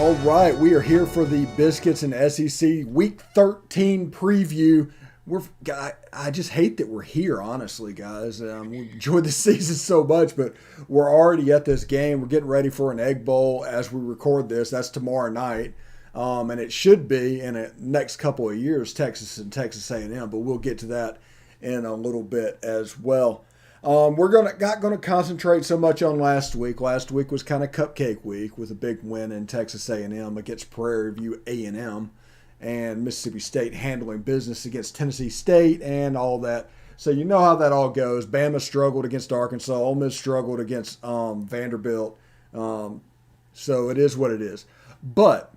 All right, we are here for the Biscuits and SEC Week 13 preview. I just hate that we're here, honestly, guys. We enjoyed the season so much, but we're already at this game. We're getting ready for an Egg Bowl as we record this. That's tomorrow night, and it should be in the next couple of years, Texas and Texas A&M. But we'll get to that in a little bit as well. We're not gonna concentrate so much on last week. Last week was kind of cupcake week with a big win in Texas A&M against Prairie View A&M, and Mississippi State handling business against Tennessee State and all that. So you know how that all goes. Bama struggled against Arkansas. Ole Miss struggled against Vanderbilt. So it is what it is. But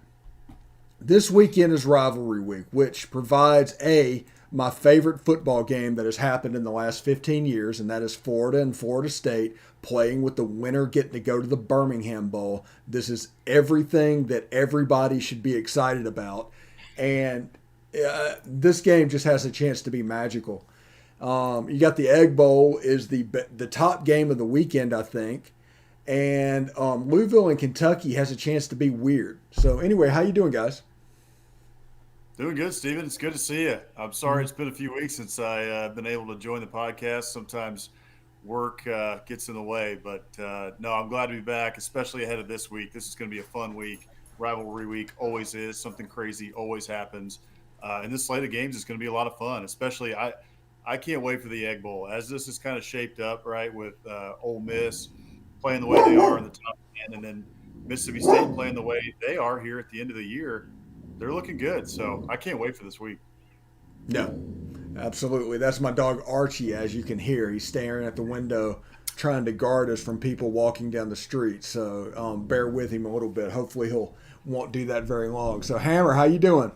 this weekend is Rivalry Week, which provides my favorite football game that has happened in the last 15 years, and that is Florida and Florida State playing with the winner getting to go to the Birmingham Bowl. This is everything that everybody should be excited about, and this game just has a chance to be magical. You got the Egg Bowl is the top game of the weekend, I think, and Louisville and Kentucky has a chance to be weird. So anyway, how you doing, guys? Doing good, Steven. It's good to see you. I'm sorry it's been a few weeks since I've been able to join the podcast. Sometimes work gets in the way, but no, I'm glad to be back, especially ahead of this week. This is going to be a fun week. Rivalry week always is. Something crazy always happens. And this slate of games is going to be a lot of fun, especially I can't wait for the Egg Bowl. As this is kind of shaped up, right, with Ole Miss playing the way they are in the top 10, and then Mississippi State playing the way they are here at the end of the year. They're looking good, so I can't wait for this week. No, absolutely. That's my dog Archie, as you can hear. He's staring at the window trying to guard us from people walking down the street. So bear with him a little bit. Hopefully he'll won't do that very long. So Hammer, how you doing?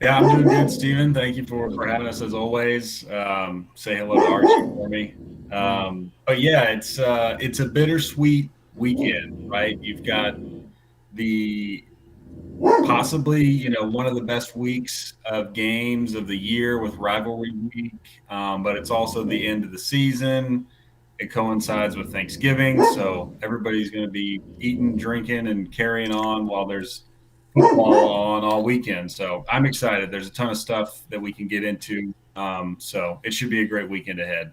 Yeah, I'm doing good, Steven. Thank you for having us as always. Say hello to Archie for me. But yeah, it's a bittersweet weekend, right? You've got the possibly one of the best weeks of games of the year with rivalry week, but it's also the end of the season. It coincides with Thanksgiving, so everybody's going to be eating, drinking, and carrying on while there's football on all weekend. So I'm excited. There's a ton of stuff that we can get into. So it should be a great weekend ahead.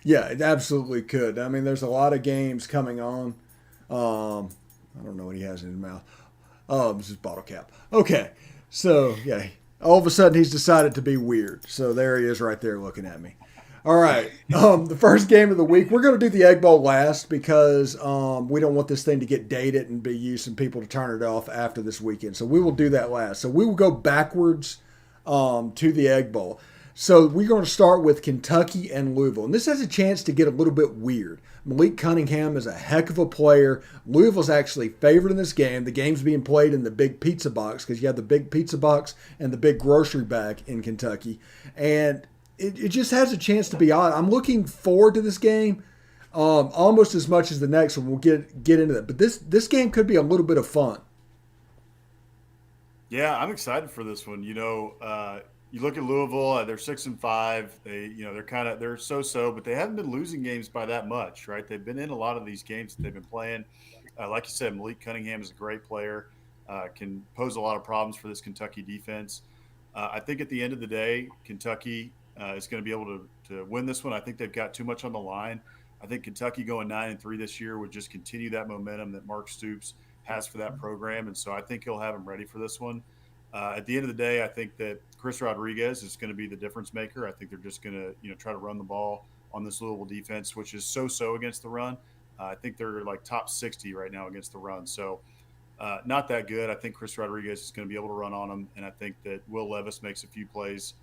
Yeah, it absolutely could. I mean, there's a lot of games coming on. I don't know what he has in his mouth. This is bottle cap. Okay, so yeah, all of a sudden he's decided to be weird. So there he is, right there, looking at me. All right, the first game of the week. We're going to do the Egg Bowl last because we don't want this thing to get dated and be used and people to turn it off after this weekend. So we will do that last. So we will go backwards to the Egg Bowl. So we're going to start with Kentucky and Louisville. And this has a chance to get a little bit weird. Malik Cunningham is a heck of a player. Louisville's actually favored in this game. The game's being played in the big pizza box because you have the big pizza box and the big grocery bag in Kentucky. And it just has a chance to be odd. I'm looking forward to this game almost as much as the next one. We'll get into that. But this game could be a little bit of fun. Yeah, I'm excited for this one. You look at Louisville; they're 6-5. They're so-so, but they haven't been losing games by that much, right? They've been in a lot of these games that they've been playing. Like you said, Malik Cunningham is a great player, can pose a lot of problems for this Kentucky defense. I think at the end of the day, Kentucky is going to be able to win this one. I think they've got too much on the line. I think Kentucky going 9-3 this year would just continue that momentum that Mark Stoops has for that program, and so I think he'll have them ready for this one. At the end of the day, I think that Chris Rodriguez is going to be the difference maker. I think they're just going to try to run the ball on this Louisville defense, which is so against the run. I think they're like top 60 right now against the run, so not that good. I think Chris Rodriguez is going to be able to run on them, and I think that Will Levis makes a few plays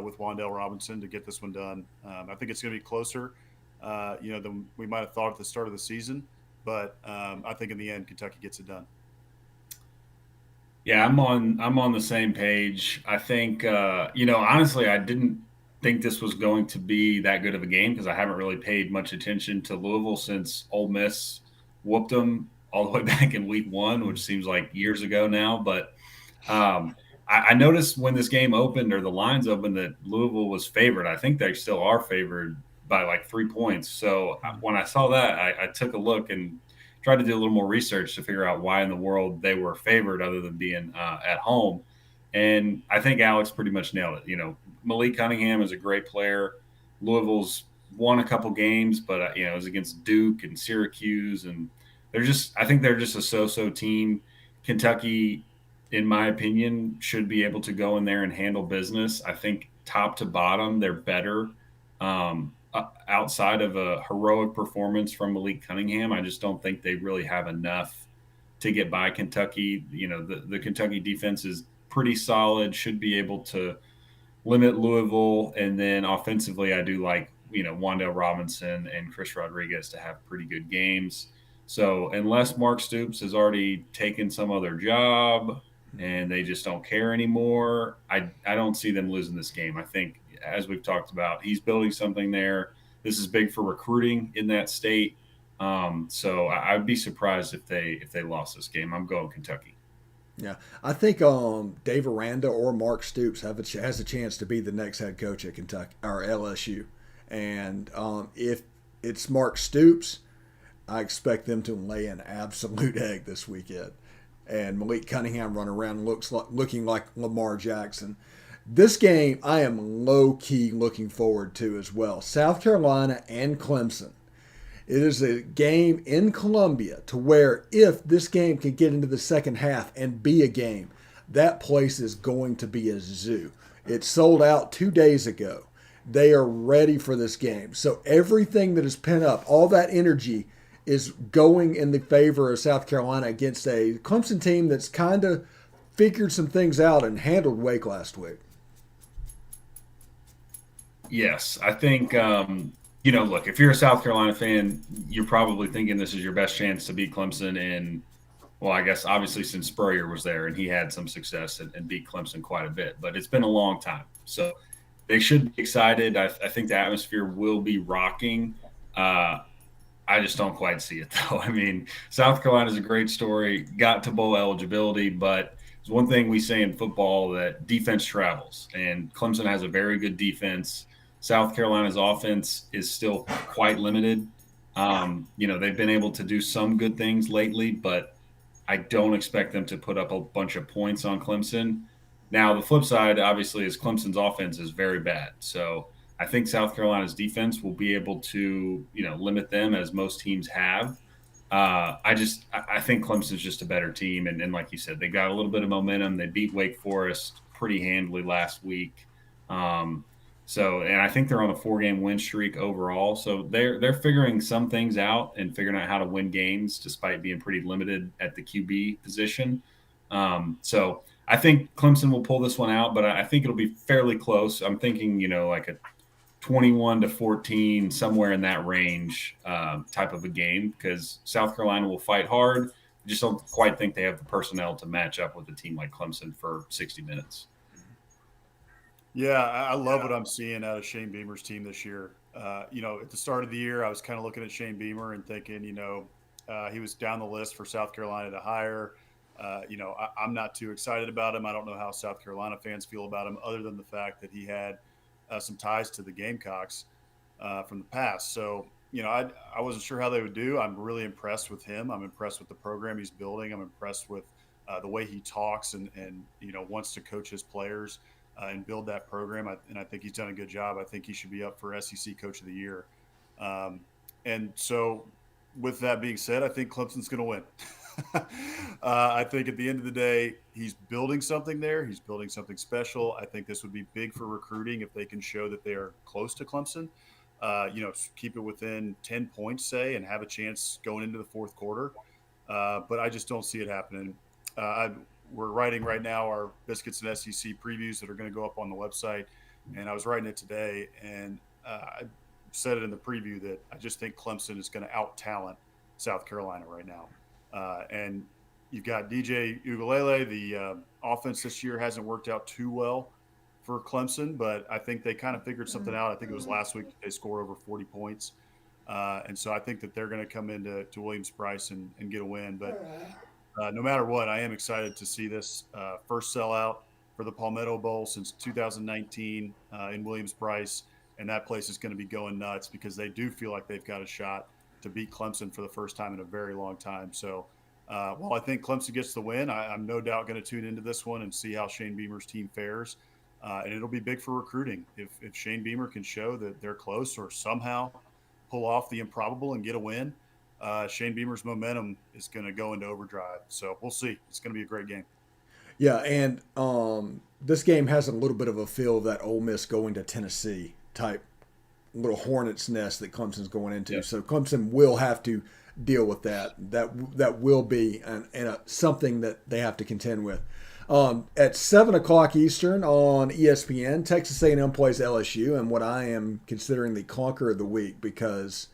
with Wandale Robinson to get this one done. I think it's going to be closer, than we might have thought at the start of the season, but I think in the end, Kentucky gets it done. Yeah, I'm on the same page. I think honestly, I didn't think this was going to be that good of a game because I haven't really paid much attention to Louisville since Ole Miss whooped them all the way back in week one, which seems like years ago now. But I noticed when this game opened or the lines opened that Louisville was favored. I think they still are favored by like 3 points. So when I saw that, I took a look and tried to do a little more research to figure out why in the world they were favored other than being at home. And I think Alex pretty much nailed it. Malik Cunningham is a great player. Louisville's won a couple games, but it was against Duke and Syracuse, and I think they're just a so-so team. Kentucky, in my opinion, should be able to go in there and handle business. I think top to bottom, they're better. Outside of a heroic performance from Malik Cunningham, I just don't think they really have enough to get by Kentucky. The Kentucky defense is pretty solid, should be able to limit Louisville. And then offensively, I do like, Wandale Robinson and Chris Rodriguez to have pretty good games. So unless Mark Stoops has already taken some other job and they just don't care anymore, I don't see them losing this game. I think, as we've talked about, he's building something there. This is big for recruiting in that state. So I'd be surprised if they lost this game. I'm going Kentucky. Yeah, I think Dave Aranda or Mark Stoops has a chance to be the next head coach at Kentucky or LSU, and if it's Mark Stoops, I expect them to lay an absolute egg this weekend. And Malik Cunningham run around looking like Lamar Jackson. This game I am low key looking forward to as well. South Carolina and Clemson. It is a game in Columbia to where if this game can get into the second half and be a game, that place is going to be a zoo. It sold out 2 days ago. They are ready for this game. So everything that is pent up, all that energy is going in the favor of South Carolina against a Clemson team that's kind of figured some things out and handled Wake last week. Yes, I think look, if you're a South Carolina fan, you're probably thinking this is your best chance to beat Clemson. And, well, I guess obviously since Spurrier was there and he had some success and beat Clemson quite a bit, but it's been a long time. So they should be excited. I think the atmosphere will be rocking. I just don't quite see it, though. I mean, South Carolina is a great story, got to bowl eligibility, but it's one thing we say in football that defense travels, and Clemson has a very good defense. South Carolina's offense is still quite limited. They've been able to do some good things lately, but I don't expect them to put up a bunch of points on Clemson. Now, the flip side, obviously, is Clemson's offense is very bad. So I think South Carolina's defense will be able to, limit them as most teams have. I think Clemson's just a better team. And like you said, they got a little bit of momentum. They beat Wake Forest pretty handily last week. And I think they're on a 4-game win streak overall. So they're figuring some things out and figuring out how to win games despite being pretty limited at the QB position. So I think Clemson will pull this one out, but I think it'll be fairly close. I'm thinking, like a 21-14, somewhere in that range type of a game, because South Carolina will fight hard. I just don't quite think they have the personnel to match up with a team like Clemson for 60 minutes. Yeah, I love what I'm seeing out of Shane Beamer's team this year. At the start of the year, I was kind of looking at Shane Beamer and thinking, he was down the list for South Carolina to hire. I'm not too excited about him. I don't know how South Carolina fans feel about him, other than the fact that he had some ties to the Gamecocks from the past. So, I wasn't sure how they would do. I'm really impressed with him. I'm impressed with the program he's building. I'm impressed with the way he talks and wants to coach his players and build that program. And I think he's done a good job. I think he should be up for SEC Coach of the Year. And so, with that being said, I think Clemson's going to win. I think at the end of the day, he's building something there. He's building something special. I think this would be big for recruiting if they can show that they are close to Clemson. Keep it within 10 points, say, and have a chance going into the fourth quarter. But I just don't see it happening. We're writing right now our Biscuits and SEC previews that are going to go up on the website. And I was writing it today, and I said it in the preview that I just think Clemson is going to out-talent South Carolina right now. And you've got DJ Ugalele. The offense this year hasn't worked out too well for Clemson, but I think they kind of figured something out. I think it was last week that they scored over 40 points. And so I think that they're going to come into Williams-Brice and get a win. But no matter what, I am excited to see this first sellout for the Palmetto Bowl since 2019 in Williams-Brice. and that place is going to be going nuts because they do feel like they've got a shot to beat Clemson for the first time in a very long time. So, while I think Clemson gets the win, I'm no doubt going to tune into this one and see how Shane Beamer's team fares. And it'll be big for recruiting. If Shane Beamer can show that they're close or somehow pull off the improbable and get a win, Shane Beamer's momentum is going to go into overdrive. So we'll see. It's going to be a great game. Yeah, and this game has a little bit of a feel of that Ole Miss going to Tennessee type little hornet's nest that Clemson's going into. Yep. So Clemson will have to deal with that. That will be something that they have to contend with. At 7 o'clock Eastern on ESPN, Texas A&M plays LSU, and what I am considering the conquer of the week because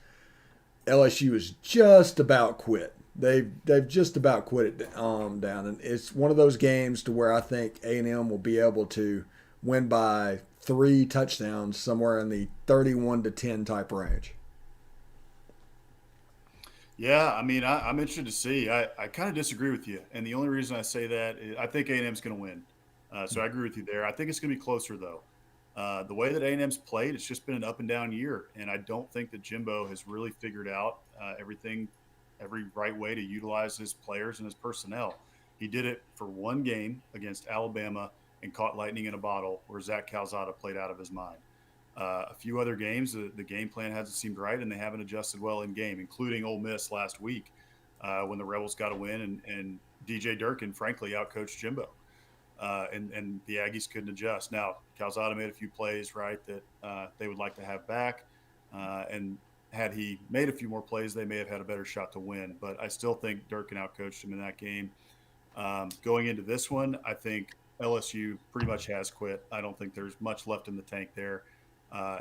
LSU is just about quit. They've just about quit it down, and it's one of those games to where I think A&M will be able to win by 3 touchdowns, somewhere in the 31-10 type range. Yeah, I mean, I'm interested to see. I kind of disagree with you, and the only reason I say that is I think A&M's going to win. So I agree with you there. I think it's going to be closer though. The way that A&M's played, it's just been an up and down year, and I don't think that Jimbo has really figured out every right way to utilize his players and his personnel. He did it for one game against Alabama and caught lightning in a bottle, where Zach Calzada played out of his mind. A few other games, the game plan hasn't seemed right, and they haven't adjusted well in game, including Ole Miss last week when the Rebels got a win, and DJ Durkin, frankly, outcoached Jimbo. And the Aggies couldn't adjust. Now, Calzada made a few plays, right, that they would like to have back. And had he made a few more plays, they may have had a better shot to win. But I still think Durkin outcoached him in that game. Going into this one, I think LSU pretty much has quit. I don't think there's much left in the tank there.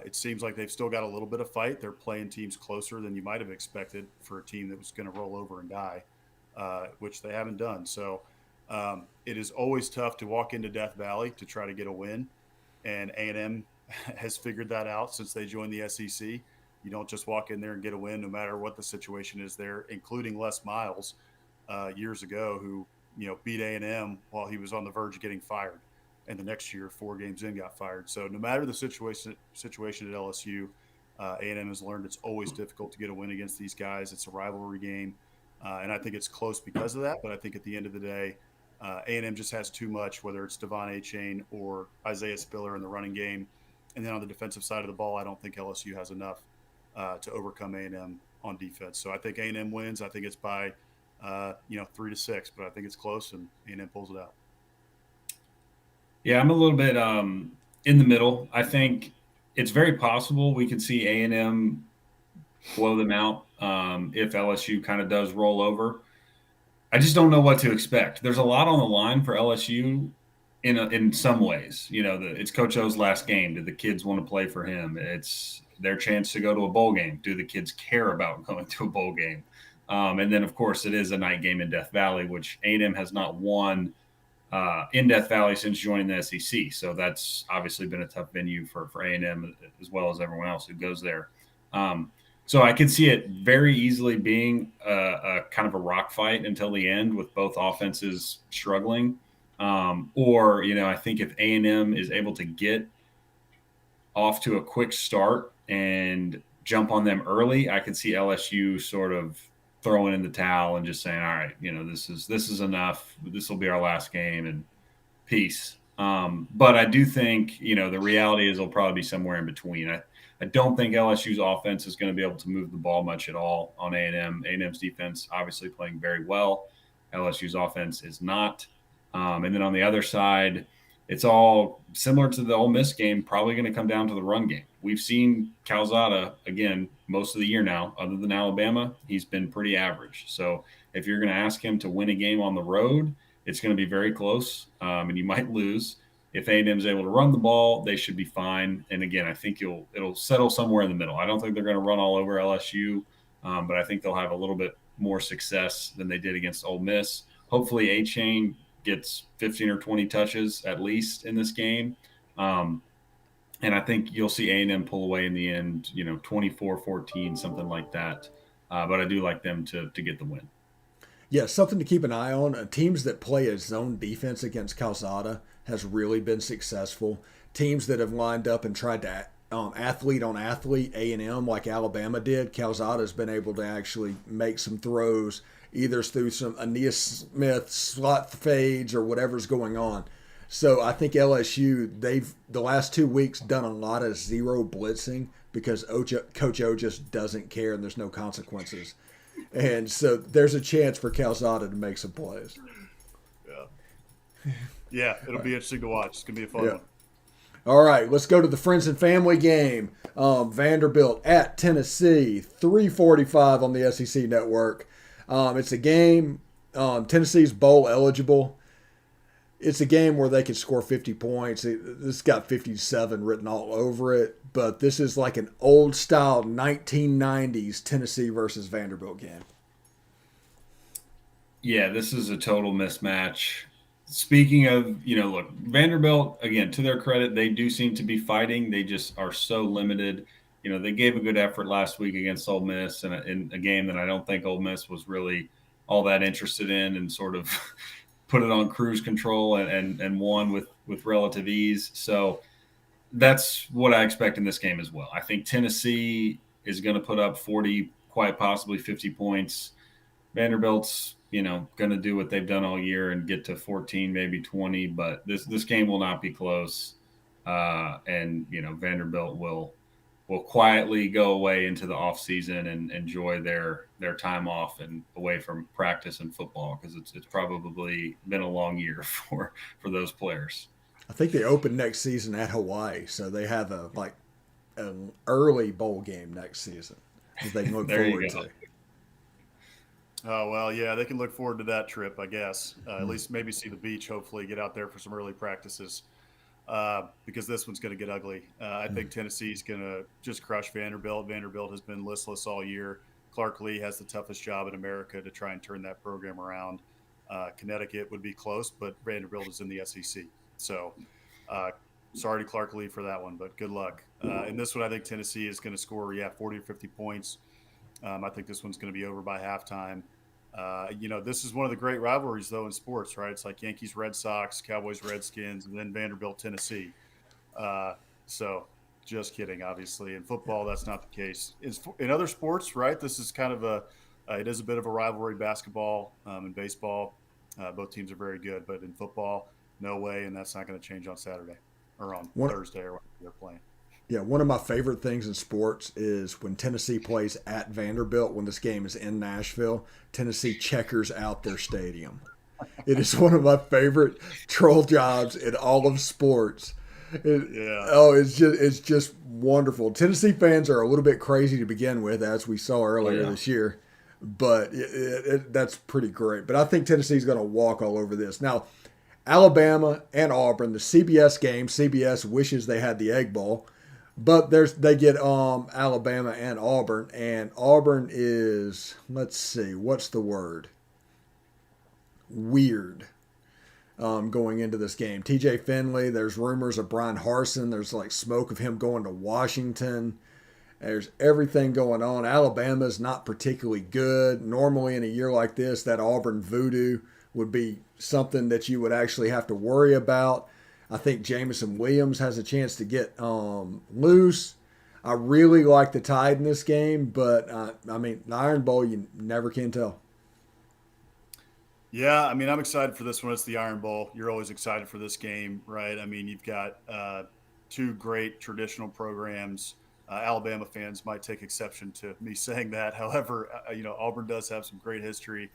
It seems like they've still got a little bit of fight. They're playing teams closer than you might have expected for a team that was going to roll over and die, which they haven't done. So it is always tough to walk into Death Valley to try to get a win, and A&M has figured that out since they joined the SEC. You don't just walk in there and get a win no matter what the situation is there, including Les Miles years ago who beat A&M while he was on the verge of getting fired. And the next year, 4 games in, got fired. So no matter the situation at LSU, A&M has learned it's always difficult to get a win against these guys. It's a rivalry game, and I think it's close because of that. But I think at the end of the day, A&M just has too much, whether it's Devon Achane or Isaiah Spiller in the running game. And then on the defensive side of the ball, I don't think LSU has enough to overcome A&M on defense. So I think A&M wins. I think it's by 3-6, but I think it's close, and A&M pulls it out. Yeah, I'm a little bit in the middle. I think it's very possible we could see A&M blow them out if LSU kind of does roll over. I just don't know what to expect. There's a lot on the line for LSU in some ways. It's Coach O's last game. Do the kids want to play for him? It's their chance to go to a bowl game. Do the kids care about going to a bowl game? And then, of course, it is a night game in Death Valley, which A&M has not won in Death Valley since joining the SEC. So that's obviously been a tough venue for A&M as well as everyone else who goes there. So I could see it very easily being a kind of a rock fight until the end with both offenses struggling. I think if A&M is able to get off to a quick start and jump on them early, I could see LSU sort of throwing in the towel and just saying, all right, this is enough. This will be our last game and peace. But I do think, the reality is it'll probably be somewhere in between. I don't think LSU's offense is going to be able to move the ball much at all on A&M. A&M's defense obviously playing very well. LSU's offense is not. And then on the other side, it's all similar to the Ole Miss game, probably going to come down to the run game. We've seen Calzada, again, most of the year now, other than Alabama, he's been pretty average. So if you're going to ask him to win a game on the road, it's going to be very close, and you might lose. If A&M is able to run the ball, they should be fine. And again, I think it'll settle somewhere in the middle. I don't think they're going to run all over LSU, but I think they'll have a little bit more success than they did against Ole Miss. Hopefully, Achane gets 15 or 20 touches at least in this game. And I think you'll see A&M pull away in the end, 24-14, something like that. But I do like them to get the win. Yeah, something to keep an eye on. Teams that play a zone defense against Calzada has really been successful. Teams that have lined up and tried to athlete on athlete A&M like Alabama did, Calzada's been able to actually make some throws either through some Aeneas Smith slot fades or whatever's going on. So I think LSU, they've the last 2 weeks done a lot of zero blitzing because Coach O just doesn't care and there's no consequences. And so there's a chance for Calzada to make some plays. Yeah, it'll be interesting to watch. It's going to be a fun one. All right, let's go to the friends and family game. Vanderbilt at Tennessee, 3:45 on the SEC network. It's a game. Tennessee's bowl eligible. It's a game where they could score 50 points. This got 57 written all over it, but this is like an old style 1990s Tennessee versus Vanderbilt game. Yeah, this is a total mismatch. Speaking of, look, Vanderbilt, again, to their credit, they do seem to be fighting. They just are so limited. They gave a good effort last week against Ole Miss in a game that I don't think Ole Miss was really all that interested in, and sort of put it on cruise control and won with relative ease. So that's what I expect in this game as well. I think Tennessee is going to put up 40, quite possibly 50 points. Vanderbilt's going to do what they've done all year and get to 14, maybe 20, but this game will not be close. And Vanderbilt will quietly go away into the off season and enjoy their time off and away from practice and football, because it's probably been a long year for those players. I think they open next season at Hawaii, so they have an early bowl game next season that they can look forward to. Oh, well, yeah, they can look forward to that trip, I guess. At least maybe see the beach, hopefully get out there for some early practices, because this one's going to get ugly. I think Tennessee's going to just crush Vanderbilt. Vanderbilt has been listless all year. Clark Lee has the toughest job in America to try and turn that program around. Connecticut would be close, but Vanderbilt is in the SEC. So sorry to Clark Lee for that one, but good luck. In this one, I think Tennessee is going to score, 40 or 50 points. I think this one's going to be over by halftime. This is one of the great rivalries, though, in sports, right? It's like Yankees, Red Sox, Cowboys, Redskins, and then Vanderbilt, Tennessee. So just kidding, obviously. In football, that's not the case. In other sports, right, this is kind of it is a bit of a rivalry. Basketball and baseball, both teams are very good. But in football, no way, and that's not going to change on Saturday or on Thursday or whenever they're playing. Yeah, one of my favorite things in sports is when Tennessee plays at Vanderbilt, when this game is in Nashville, Tennessee checkers out their stadium. It is one of my favorite troll jobs in all of sports. It's just wonderful. Tennessee fans are a little bit crazy to begin with, as we saw earlier this year, but that's pretty great. But I think Tennessee's going to walk all over this. Now, Alabama and Auburn, the CBS game, CBS wishes they had the Egg Bowl. But they get Alabama and Auburn is, let's see, what's the word? Weird. Going into this game, TJ Finley. There's rumors of Brian Harsin. There's like smoke of him going to Washington. There's everything going on. Alabama's not particularly good. Normally in a year like this, that Auburn voodoo would be something that you would actually have to worry about. I think Jamison Williams has a chance to get loose. I really like the Tide in this game, but the Iron Bowl, you never can tell. Yeah, I'm excited for this one. It's the Iron Bowl. You're always excited for this game, right? You've got two great traditional programs. Alabama fans might take exception to me saying that. However, Auburn does have some great history,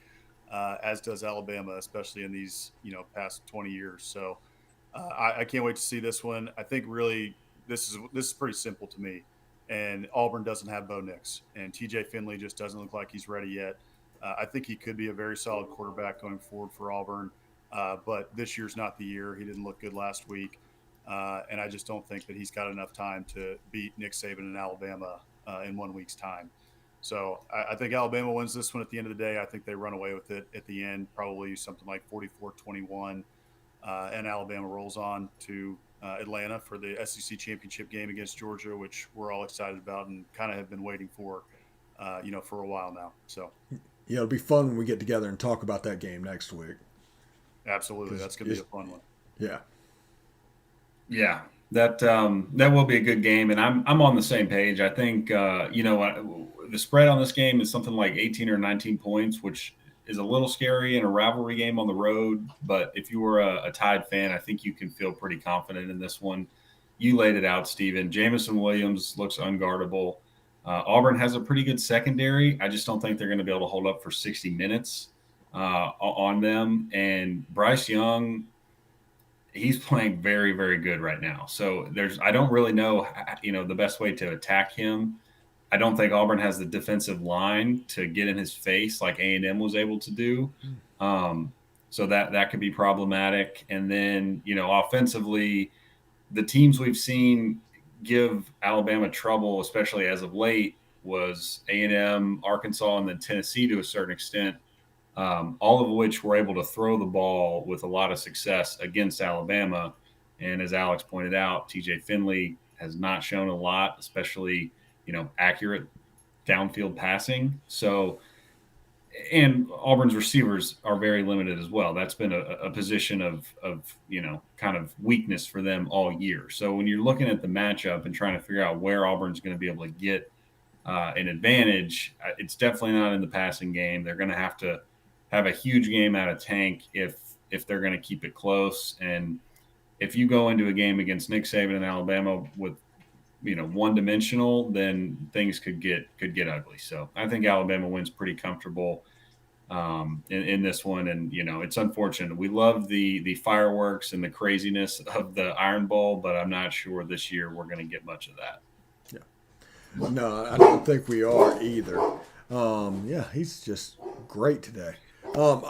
as does Alabama, especially in these past 20 years. So. I can't wait to see this one. I think really this is pretty simple to me. And Auburn doesn't have Bo Nix, and TJ Finley just doesn't look like he's ready yet. I think he could be a very solid quarterback going forward for Auburn, but this year's not the year. He didn't look good last week, and I just don't think that he's got enough time to beat Nick Saban in Alabama in 1 week's time. So I think Alabama wins this one at the end of the day. I think they run away with it at the end, probably something like 44-21. And Alabama rolls on to Atlanta for the SEC championship game against Georgia, which we're all excited about and kind of have been waiting for, for a while now. So, yeah, it'll be fun when we get together and talk about that game next week. Absolutely, that's going to be a fun one. Yeah. Yeah, That will be a good game, and I'm on the same page. I think the spread on this game is something like 18 or 19 points, which is a little scary in a rivalry game on the road. But if you were a Tide fan, I think you can feel pretty confident in this one. You laid it out, Steven. Jamison Williams looks unguardable. Auburn has a pretty good secondary. I just don't think they're going to be able to hold up for 60 minutes on them. And Bryce Young, he's playing very, very good right now. So I don't really know, the best way to attack him. I don't think Auburn has the defensive line to get in his face like A&M was able to do. So that could be problematic. And then, offensively, the teams we've seen give Alabama trouble, especially as of late, was A&M, Arkansas, and then Tennessee to a certain extent. All of which were able to throw the ball with a lot of success against Alabama. And as Alex pointed out, TJ Finley has not shown a lot, especially, accurate downfield passing. So, and Auburn's receivers are very limited as well. That's been a position of kind of weakness for them all year. So when you're looking at the matchup and trying to figure out where Auburn's going to be able to get an advantage, it's definitely not in the passing game. They're going to have a huge game out of tank if they're going to keep it close. And if you go into a game against Nick Saban and Alabama with one dimensional, then things could get ugly. So I think Alabama wins pretty comfortable in this one. And it's unfortunate. We love the fireworks and the craziness of the Iron Bowl, but I'm not sure this year we're going to get much of that. Yeah, no, I don't think we are either. Yeah, he's just great today.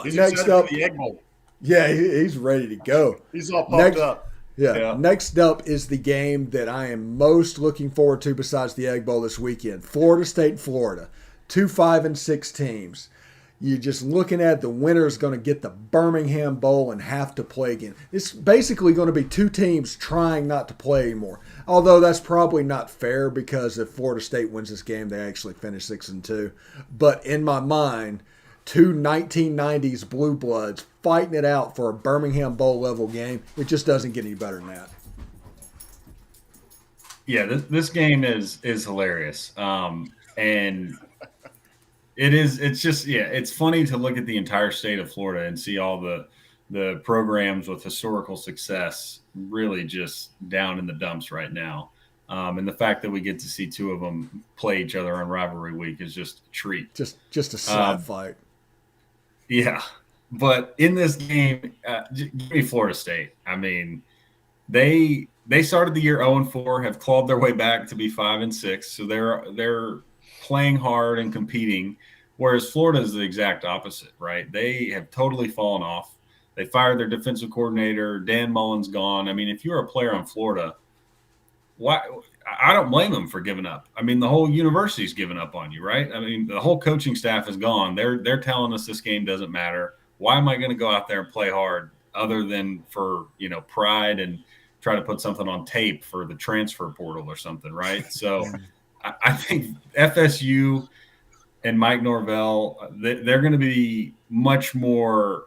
He's next excited up, for the Egg Bowl. yeah, he's ready to go. He's all pumped up. Yeah. Next up is the game that I am most looking forward to besides the Egg Bowl this weekend. Florida State, Florida. 2 5-6 teams. You're just looking at the winner is going to get the Birmingham Bowl and have to play again. It's basically going to be two teams trying not to play anymore. Although that's probably not fair because if Florida State wins this game, they actually finish 6-2. But in my mind, two 1990s blue bloods fighting it out for a Birmingham Bowl level game. It just doesn't get any better than that. Yeah, this game is hilarious. And it's funny to look at the entire state of Florida and see all the programs with historical success really just down in the dumps right now. And the fact that we get to see two of them play each other on Rivalry Week is just a treat. Just a slap fight. Yeah. But in this game, give me Florida State. I mean, they started the year 0-4, have clawed their way back to be 5-6. So they're playing hard and competing, whereas Florida is the exact opposite, right? They have totally fallen off. They fired their defensive coordinator. Dan Mullen's gone. I mean, if you're a player on Florida, why? I don't blame them for giving up. I mean, the whole university's given up on you, right? I mean, the whole coaching staff is gone. They're telling us this game doesn't matter. Why am I going to go out there and play hard other than for, pride and try to put something on tape for the transfer portal or something, right? So I think FSU and Mike Norvell, they're going to be much more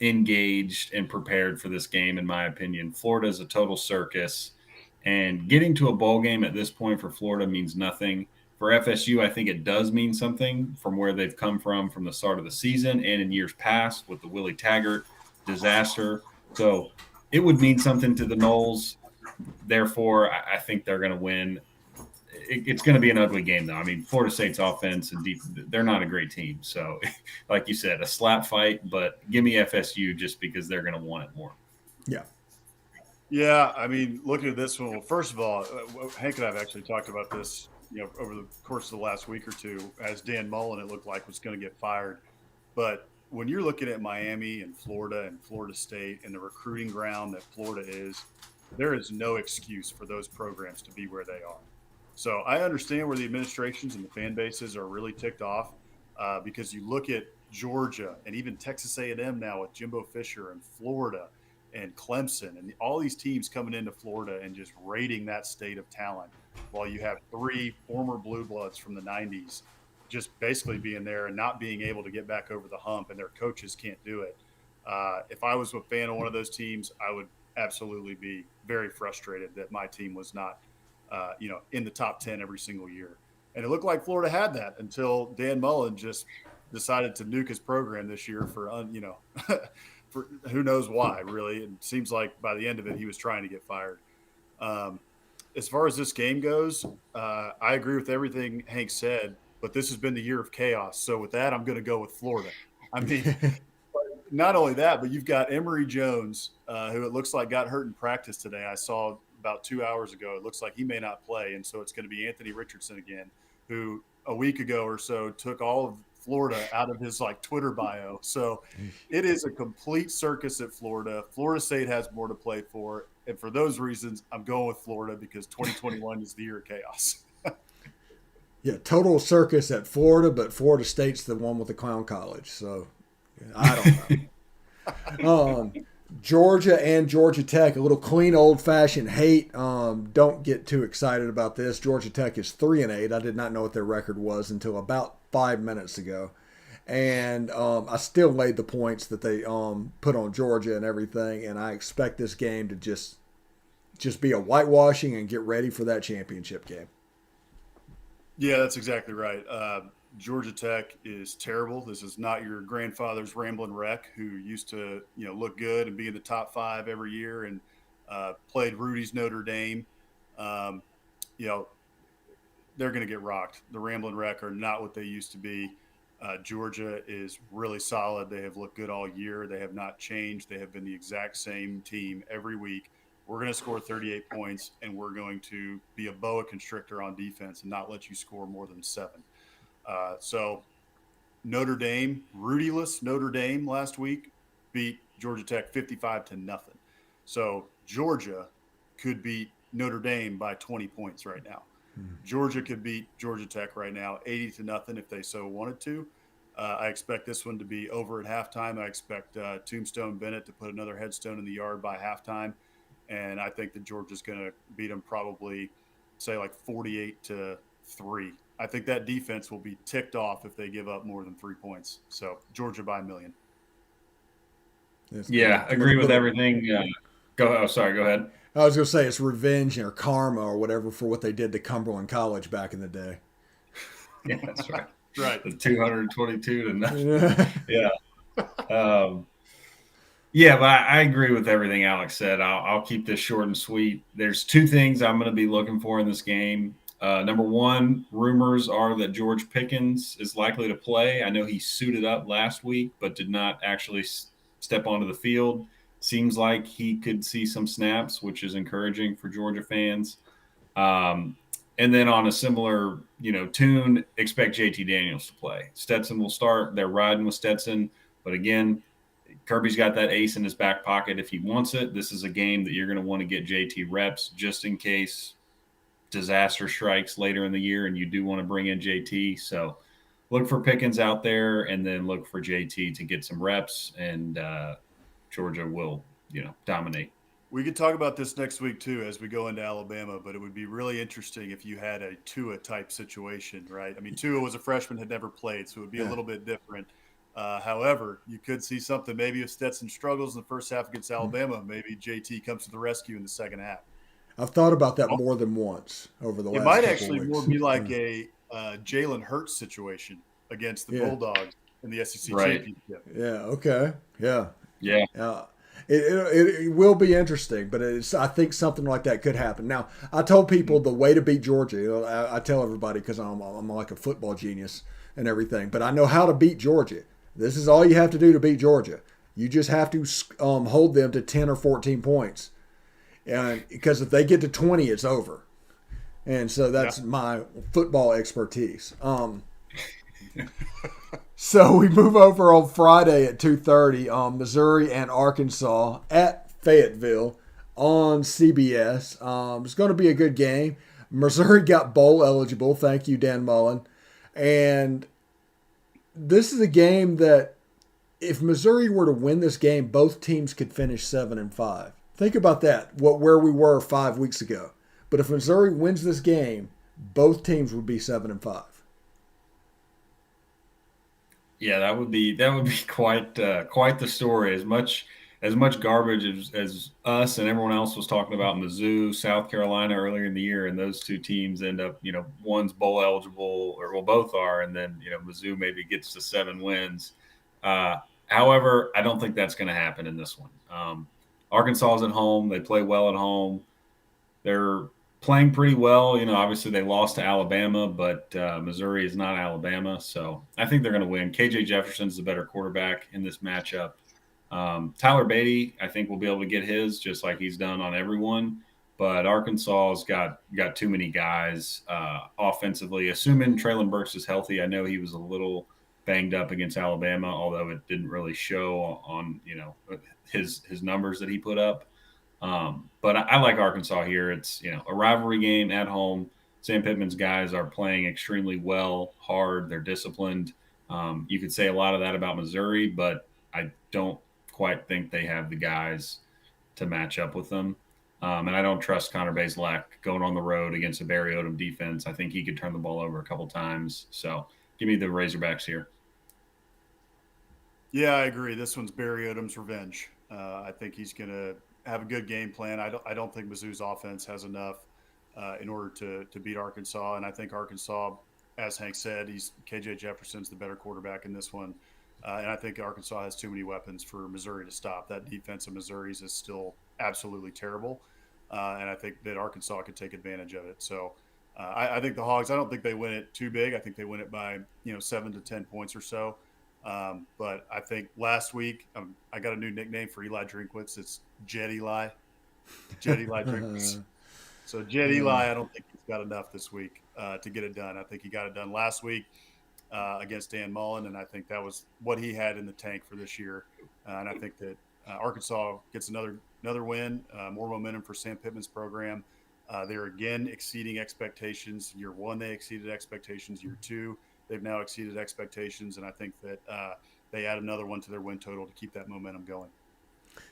engaged and prepared for this game, in my opinion. Florida is a total circus. And getting to a bowl game at this point for Florida means nothing. For FSU, I think it does mean something from where they've come from the start of the season and in years past with the Willie Taggart disaster. So it would mean something to the Noles. Therefore, I think they're going to win. It's going to be an ugly game, though. I mean, Florida State's offense and deep, they're not a great team. So, like you said, a slap fight, but give me FSU just because they're going to want it more. Yeah. Yeah, I mean, looking at this one, well, first of all, Hank and I have actually talked about this, over the course of the last week or two, as Dan Mullen, it looked like, was going to get fired. But when you're looking at Miami and Florida State and the recruiting ground that Florida is, there is no excuse for those programs to be where they are. So I understand where the administrations and the fan bases are really ticked off because you look at Georgia and even Texas A&M now with Jimbo Fisher and Florida and Clemson and all these teams coming into Florida and just raiding that state of talent while you have three former blue bloods from the 90s just basically being there and not being able to get back over the hump, and their coaches can't do it. If I was a fan of one of those teams, I would absolutely be very frustrated that my team was not, in the top 10 every single year. And it looked like Florida had that until Dan Mullen just decided to nuke his program this year for who knows why, really. It seems like by the end of it, he was trying to get fired. Um, as far as this game goes, I agree with everything Hank said, but this has been the year of chaos. So with that, I'm going to go with Florida. I mean, not only that, but you've got Emory Jones, who it looks like got hurt in practice today. I saw about 2 hours ago. It looks like he may not play, and so it's going to be Anthony Richardson again, who a week ago or so took all of Florida out of his Twitter bio. So it is a complete circus at Florida. Florida State has more to play for, and for those reasons, I'm going with Florida because 2021 is the year of chaos. Yeah, total circus at Florida, but Florida State's the one with the clown college. So I don't know. Georgia and Georgia Tech, a little clean old-fashioned hate. Don't get too excited about this. Georgia Tech is 3-8. I did not know what their record was until about 5 minutes ago. And I still laid the points that they put on Georgia and everything, and I expect this game to just be a whitewashing and get ready for that championship game. Yeah, that's exactly right. Georgia Tech is terrible. This is not your grandfather's Ramblin' Wreck who used to, look good and be in the top 5 every year and played Rudy's Notre Dame. You know, they're going to get rocked. The Ramblin' Wreck are not what they used to be. Georgia is really solid. They have looked good all year. They have not changed. They have been the exact same team every week. We're going to score 38 points, and we're going to be a boa constrictor on defense and not let you score more than 7. So Notre Dame, Rudyless Notre Dame last week beat Georgia Tech 55-0. So Georgia could beat Notre Dame by 20 points right now. Georgia could beat Georgia Tech right now 80-0 if they so wanted to. I expect this one to be over at halftime. I expect Tombstone Bennett to put another headstone in the yard by halftime. And I think that Georgia's going to beat them probably, say, 48-3. I think that defense will be ticked off if they give up more than 3 points. So Georgia by 1,000,000. Yeah, agree with everything. Go ahead. I was going to say it's revenge or karma or whatever for what they did to Cumberland College back in the day. Yeah, that's right. Right. The 222-0. Yeah. Yeah, but I agree with everything Alex said. I'll keep this short and sweet. There's 2 things I'm going to be looking for in this game. Number one, rumors are that George Pickens is likely to play. I know he suited up last week, but did not actually step onto the field. Seems like he could see some snaps, which is encouraging for Georgia fans. And then on a similar, tune, expect JT Daniels to play. Stetson will start. They're riding with Stetson. But again, Kirby's got that ace in his back pocket if he wants it. This is a game that you're going to want to get JT reps just in case disaster strikes later in the year and you do want to bring in JT. So look for Pickens out there and then look for JT to get some reps, and Georgia will, dominate. We could talk about this next week, too, as we go into Alabama, but it would be really interesting if you had a Tua-type situation, right? I mean, Tua was a freshman, had never played, so it would be a little bit different. However, you could see something. Maybe if Stetson struggles in the first half against Alabama, maybe JT comes to the rescue in the second half. I've thought about that more than once over the last couple weeks. It might couple actually weeks. more be like a Jalen Hurts situation against the Bulldogs in the SEC championship. Yeah. Okay. Yeah. Yeah. It will be interesting, but I think something like that could happen. Now, I told people the way to beat Georgia. I tell everybody because I'm like a football genius and everything, but I know how to beat Georgia. This is all you have to do to beat Georgia. You just have to hold them to 10 or 14 points, and because if they get to 20, it's over. And so that's my football expertise. So we move over on Friday at 2:30. Missouri and Arkansas at Fayetteville on CBS. It's going to be a good game. Missouri got bowl eligible. Thank you, Dan Mullen. And this is a game that if Missouri were to win this game, both teams could finish 7-5. Think about that, where we were 5 weeks ago. But if Missouri wins this game, both teams would be 7-5. Yeah, that would be quite the story. As much as much garbage as us and everyone else was talking about Mizzou, South Carolina earlier in the year, and those two teams end up, one's bowl eligible, or well, both are, and then Mizzou maybe gets to 7 wins. However, I don't think that's going to happen in this one. Arkansas is at home; they play well at home. They're playing pretty well. Obviously they lost to Alabama, but Missouri is not Alabama, so I think they're going to win. KJ Jefferson's the better quarterback in this matchup. Tyler Beatty, I think, will be able to get his just like he's done on everyone. But Arkansas's got too many guys offensively. Assuming Traylon Burks is healthy, I know he was a little banged up against Alabama, although it didn't really show on his numbers that he put up. But I like Arkansas here. It's a rivalry game at home. Sam Pittman's guys are playing extremely well, hard. They're disciplined. You could say a lot of that about Missouri, but I don't quite think they have the guys to match up with them. And I don't trust Connor Bazelak going on the road against a Barry Odom defense. I think he could turn the ball over a couple times. So give me the Razorbacks here. Yeah, I agree. This one's Barry Odom's revenge. I think he's going to have a good game plan. I don't think Mizzou's offense has enough in order to beat Arkansas. And I think Arkansas, as Hank said, KJ Jefferson's the better quarterback in this one. And I think Arkansas has too many weapons for Missouri to stop. That defense of Missouri's is still absolutely terrible. And I think that Arkansas could take advantage of it. So I think the Hogs, I don't think they win it too big. I think they win it by, 7 to 10 points or so. But I think last week I got a new nickname for Eli Drinkwitz. It's Jet Eli. Jet Eli Drinkwitz. So Jet Eli, I don't think he's got enough this week to get it done. I think he got it done last week against Dan Mullen, and I think that was what he had in the tank for this year. And I think that Arkansas gets another win, more momentum for Sam Pittman's program. They're again exceeding expectations. Year one, they exceeded expectations. Year two, they've now exceeded expectations, and I think that they add another one to their win total to keep that momentum going.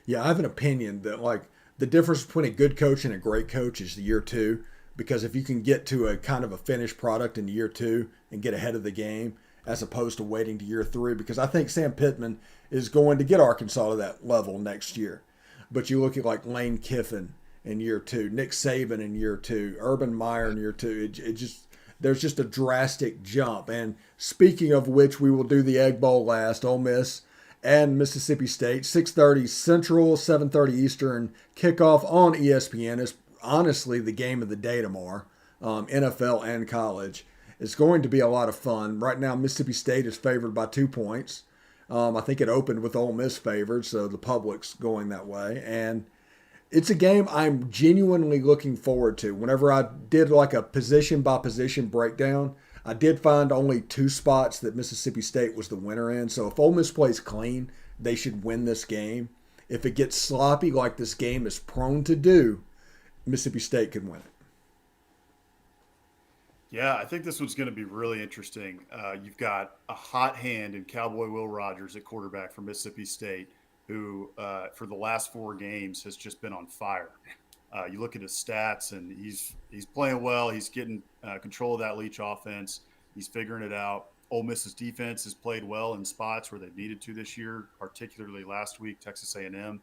Yeah, I have an opinion that the difference between a good coach and a great coach is the year two, because if you can get to a kind of a finished product in year two and get ahead of the game as opposed to waiting to year three, because I think Sam Pittman is going to get Arkansas to that level next year. But you look at Lane Kiffin in year two, Nick Saban in year two, Urban Meyer in year two. There's just a drastic jump. And speaking of which, we will do the Egg Bowl last. Ole Miss and Mississippi State, 6:30 Central, 7:30 Eastern kickoff on ESPN is honestly the game of the day tomorrow, NFL and college. It's going to be a lot of fun. Right now, Mississippi State is favored by 2 points. I think it opened with Ole Miss favored, so the public's going that way. And it's a game I'm genuinely looking forward to. Whenever I did a position by position breakdown, I did find only 2 spots that Mississippi State was the winner in. So if Ole Miss plays clean, they should win this game. If it gets sloppy like this game is prone to do, Mississippi State can win it. Yeah, I think this one's going to be really interesting. You've got a hot hand in Cowboy Will Rogers at quarterback for Mississippi State, who for the last 4 games has just been on fire. You look at his stats, and he's playing well. He's getting control of that Leach offense. He's figuring it out. Ole Miss's defense has played well in spots where they've needed to this year, particularly last week, Texas A&M.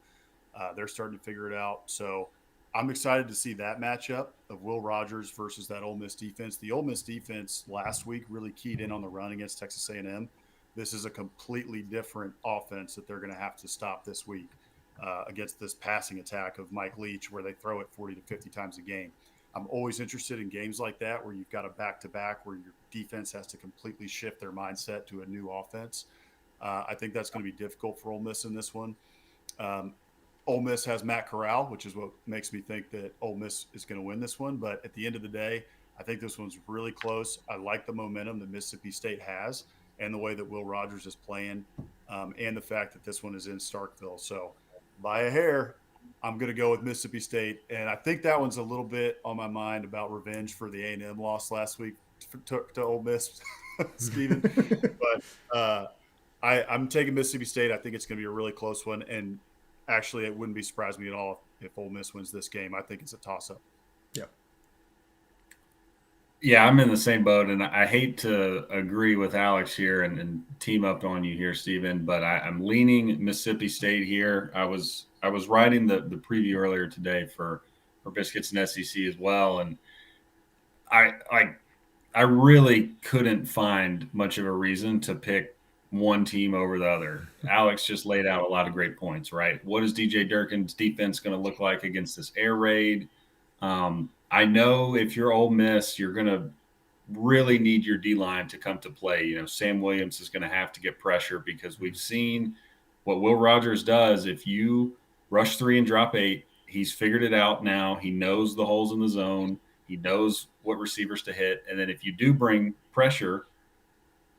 They're starting to figure it out. So I'm excited to see that matchup of Will Rogers versus that Ole Miss defense. The Ole Miss defense last week really keyed in on the run against Texas A&M. This is a completely different offense that they're going to have to stop this week against this passing attack of Mike Leach, where they throw it 40 to 50 times a game. I'm always interested in games like that where you've got a back-to-back where your defense has to completely shift their mindset to a new offense. I think that's going to be difficult for Ole Miss in this one. Ole Miss has Matt Corral, which is what makes me think that Ole Miss is going to win this one. But at the end of the day, I think this one's really close. I like the momentum that Mississippi State has and the way that Will Rogers is playing and the fact that this one is in Starkville. So by a hair, I'm going to go with Mississippi State. And I think that one's a little bit on my mind about revenge for the A&M loss last week to Ole Miss, Stephen. But I'm taking Mississippi State. I think it's going to be a really close one. And actually, it wouldn't be surprising me at all if Ole Miss wins this game. I think it's a toss-up. Yeah. Yeah, I'm in the same boat, and I hate to agree with Alex here and team up on you here, Stephen, but I'm leaning Mississippi State here. I was writing the preview earlier today for Biscuits and SEC as well, and I like I really couldn't find much of a reason to pick one team over the other. Alex just laid out a lot of great points, right? What is DJ Durkin's defense going to look like against this air raid? I know if you're Ole Miss, you're going to really need your D line to come to play. You know, Sam Williams is going to have to get pressure because we've seen what Will Rogers does. If you rush 3 and drop 8, he's figured it out now. He knows the holes in the zone. He knows what receivers to hit. And then if you do bring pressure,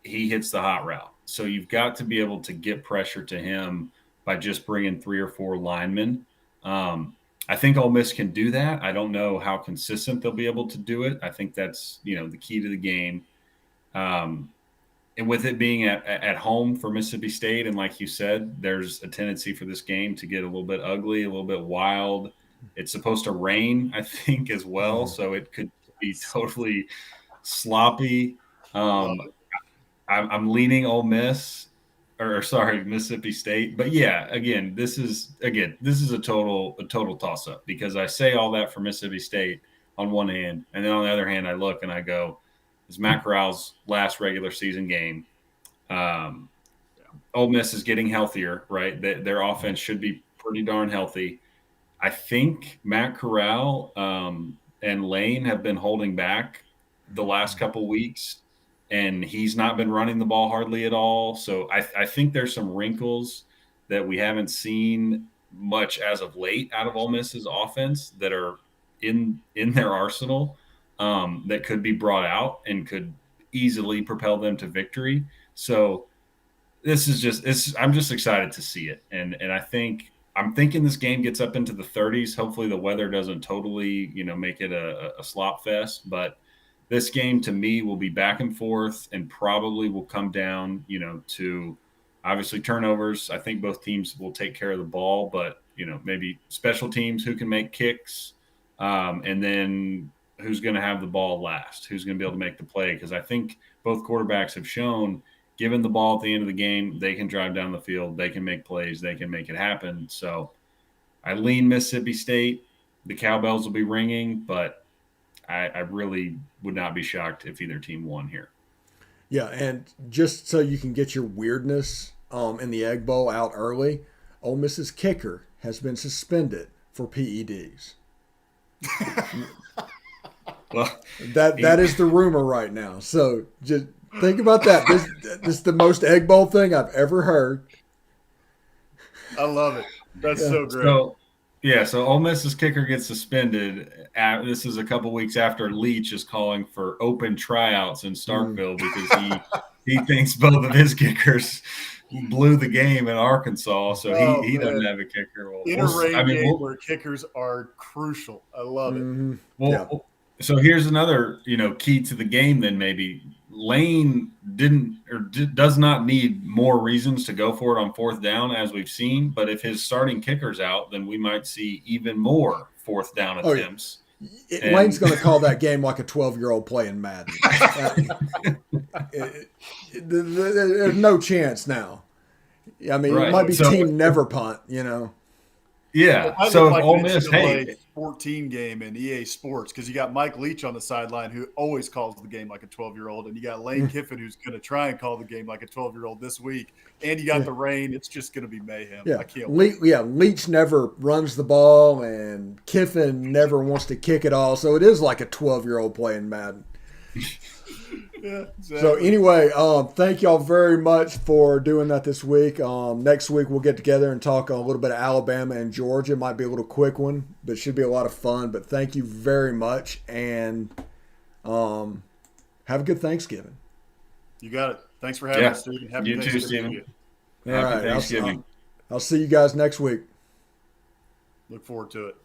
he hits the hot route. So you've got to be able to get pressure to him by just bringing 3 or 4 linemen. I think Ole Miss can do that. I don't know how consistent they'll be able to do it. I think that's, the key to the game. And with it being at home for Mississippi State, and like you said, there's a tendency for this game to get a little bit ugly, a little bit wild. It's supposed to rain, I think, as well, so it could be totally sloppy. I'm leaning Ole Miss, Mississippi State. But yeah, again, this is a total toss up because I say all that for Mississippi State on one hand, and then on the other hand, I look and I go, "Is Matt Corral's last regular season game?" Ole Miss is getting healthier, right? Their offense should be pretty darn healthy. I think Matt Corral and Lane have been holding back the last couple weeks, and he's not been running the ball hardly at all. So I think there's some wrinkles that we haven't seen much as of late out of Ole Miss's offense that are in their arsenal that could be brought out and could easily propel them to victory. So I'm just excited to see it. And I'm thinking this game gets up into the 30s. Hopefully the weather doesn't totally, make it a slop fest, but this game to me will be back and forth and probably will come down, to obviously turnovers. I think both teams will take care of the ball, but, maybe special teams who can make kicks, and then who's going to have the ball last, who's going to be able to make the play. Because I think both quarterbacks have shown, given the ball at the end of the game, they can drive down the field, they can make plays, they can make it happen. So I lean Mississippi State. The cowbells will be ringing, but I really would not be shocked if either team won here. Yeah, and just so you can get your weirdness in the Egg Bowl out early, Ole Miss's kicker has been suspended for PEDs. Well, that is the rumor right now. So just think about that. This is the most Egg Bowl thing I've ever heard. I love it. That's so great. So Ole Miss's kicker gets suspended. This is a couple weeks after Leach is calling for open tryouts in Starkville because he thinks both of his kickers blew the game in Arkansas, so he doesn't have a kicker. Game where kickers are crucial. I love it. So here's another key to the game. Then maybe Lane does not need more reasons to go for it on fourth down, as we've seen. But if his starting kicker's out, then we might see even more fourth down attempts. Lane's going to call that game like a 12-year-old playing Madden. There's no chance now. I mean, It might be team never punt, Yeah. Well, so like Ole Miss, 14 game in EA Sports because you got Mike Leach on the sideline who always calls the game like a 12-year-old, and you got Lane Kiffin who's going to try and call the game like a 12-year-old this week, and you got the rain. It's just going to be mayhem. Yeah. I can't wait. Leach never runs the ball, and Kiffin never wants to kick it all, so it is like a 12-year-old playing Madden. Yeah, exactly. So anyway, thank y'all very much for doing that this week. Next week we'll get together and talk a little bit of Alabama and Georgia. Might be a little quick one, but should be a lot of fun. But thank you very much, and have a good Thanksgiving. You got it. Thanks for having us, Stephen. Happy you too, Stephen. All right, I'll see you guys next week. Look forward to it.